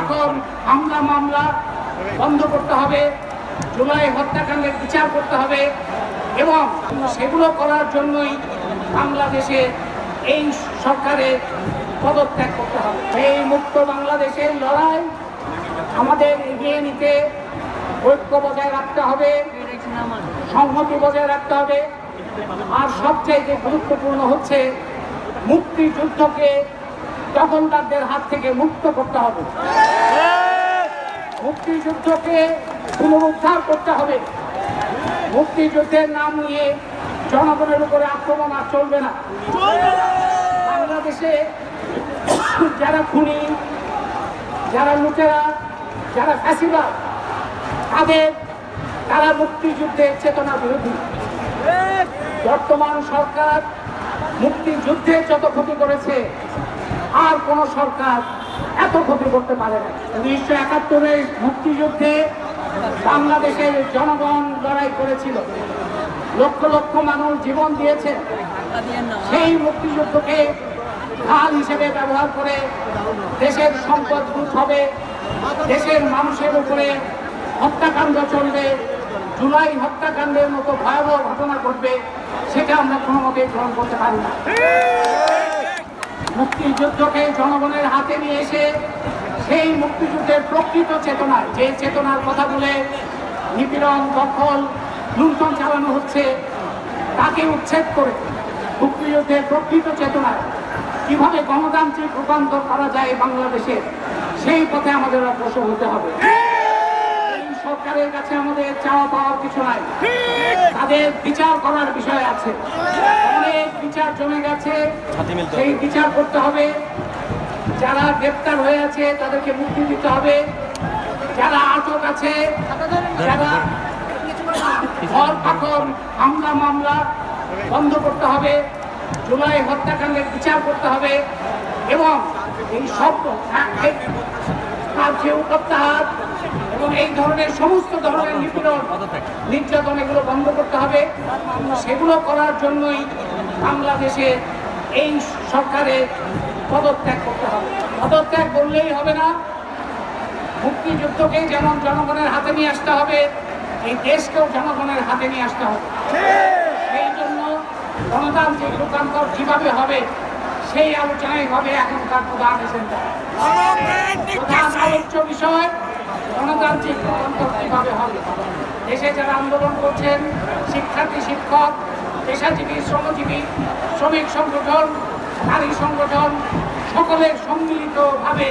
পাথর হামলা মামলা বন্ধ করতে হবে, জুলাই হত্যাকাণ্ডের বিচার করতে হবে এবং সেগুলো করার জন্যই বাংলাদেশে এই সরকারের পদত্যাগ করতে হবে। এই মুক্ত বাংলাদেশের লড়াই আমাদের এগিয়ে নিতে ঐক্য বজায় রাখতে হবে, সংহতি বজায় রাখতে হবে। আর সবচেয়ে গুরুত্বপূর্ণ হচ্ছে মুক্তিযুদ্ধকে দখলদারদের হাত থেকে মুক্ত করতে হবে, মুক্তিযুদ্ধকে পুনরুদ্ধার করতে হবে। মুক্তিযুদ্ধের নাম নিয়ে জনগণের উপরে আক্রমণ আর চলবে না। বাংলাদেশে যারা খুনি, যারা লুটেরা, যারা ফ্যাসিবাদ, তারা মুক্তিযুদ্ধের চেতনা বিরোধী। বর্তমান সরকার মুক্তিযুদ্ধে যত ক্ষতি করেছে আর কোন সরকার এত ক্ষতি করতে পারে না। 1971 মুক্তিযুদ্ধে বাংলাদেশের জনগণ লড়াই করেছিল, লক্ষ লক্ষ মানুষ জীবন দিয়েছে। সেই মুক্তিযুদ্ধকে ঢাল হিসেবে ব্যবহার করে দেশের সম্পদ লুট হবে, দেশের মানুষের উপরে হত্যাকাণ্ড চলবে, জুলাই হত্যাকাণ্ডের মতো ভয়াবহ ঘটনা ঘটবে, সেটা আমরা কোনো মতে গ্রহণ করতে পারি না। মুক্তিযুদ্ধকে জনগণের হাতে নিয়ে এসে সেই মুক্তিযুদ্ধের প্রকৃত চেতনায়, যে চেতনার কথা বলে নিপীড়ন, দখল, লুণ্ঠন চালানো হচ্ছে, তাকে উচ্ছেদ করে মুক্তিযুদ্ধের প্রকৃত চেতনায় কিভাবে গণতান্ত্রিক রূপান্তর করা যায় বাংলাদেশে, সেই পথে আমাদের অগ্রসর হতে হবে। সরকারের কাছে আমাদের চাওয়া পাওয়ার কিছু নাই, তাদের বিচার করার বিষয় আছে। অনেক বিচার জমে গেছে, সেই বিচার করতে হবে। যারা গ্রেপ্তার হয়ে আছে তাদেরকে মুক্তি দিতে হবে, যারা আটক আছে, যারা ঘর পাথর হামলা মামলা বন্ধ করতে হবে, জুলাই হত্যাকাণ্ডের বিচার করতে হবে এবং এই সব প্রত্যাহার এবং এই ধরনের সমস্ত ধরনের নিপীড়ন, নির্যাতন এগুলো বন্ধ করতে হবে। সেগুলো করার জন্যই বাংলাদেশে এই সরকারের পদত্যাগ করতে হবে। পদত্যাগ বললেই হবে না, মুক্তিযুদ্ধকে যেমন জনগণের হাতে নিয়ে আসতে হবে, এই দেশকেও জনগণের হাতে নিয়ে আসতে হবে। সেই জন্য গণতান্ত্রিক রূপান্তর কিভাবে হবে সেই আলোচনাই হবে এখনকার প্রধান এজেন্ডা। প্রধান আলোচ্য বিষয় গণতান্ত্রিক রূপান্তর কিভাবে হবে। দেশে যারা আন্দোলন করছেন, শিক্ষার্থী, শিক্ষক, পেশাজীবী, শ্রমজীবী, শ্রমিক সংগঠন, নারী সংগঠন, সকলের সম্মিলিতভাবে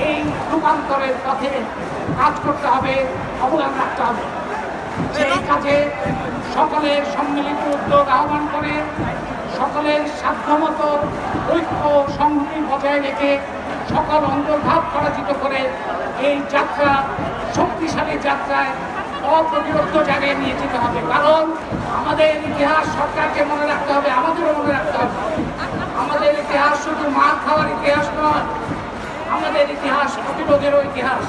এই রূপান্তরের পথে কাজ করতে হবে, অবদান রাখতে হবে। সেই কাজে সকলের সম্মিলিত উদ্যোগ আহ্বান করে সকলের সাধ্যমতো ঐক্য সংহতি বজায় রেখে সকল অন্তর্ভাব পরাজিত করে এই যাত্রা, শক্তিশালী যাত্রায় অপ্রতিরোধ জায়গায় নিয়ে যেতে হবে। কারণ আমাদের ইতিহাস সরকারকে মনে রাখতে হবে, আমাদেরও মনে রাখতে হবে। আমাদের ইতিহাস শুধু মার খাওয়ার ইতিহাস নয়, আমাদের ইতিহাস প্রতিরোধেরও ইতিহাস,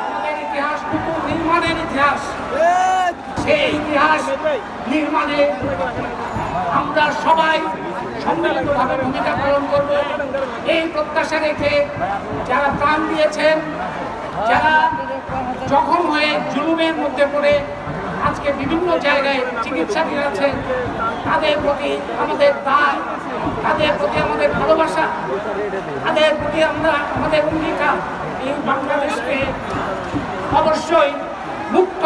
আমাদের ইতিহাস পুতুল নির্মাণের ইতিহাস। সেই ইতিহাস নির্মাণে আমরা সবাই সম্মিলিতভাবে ভূমিকা পালন করব, এই প্রত্যাশা রেখে যারা প্রাণ দিয়েছেন, যারা জখম হয়ে জুলুমের মধ্যে পড়ে আজকে বিভিন্ন জায়গায় চিকিৎসাধীন আছেন, তাদের প্রতি আমাদের দায়, তাদের প্রতি আমাদের ভালোবাসা, তাদের প্রতি আমরা আমাদের অঙ্গীকার এই বাংলাদেশকে অবশ্যই মুক্ত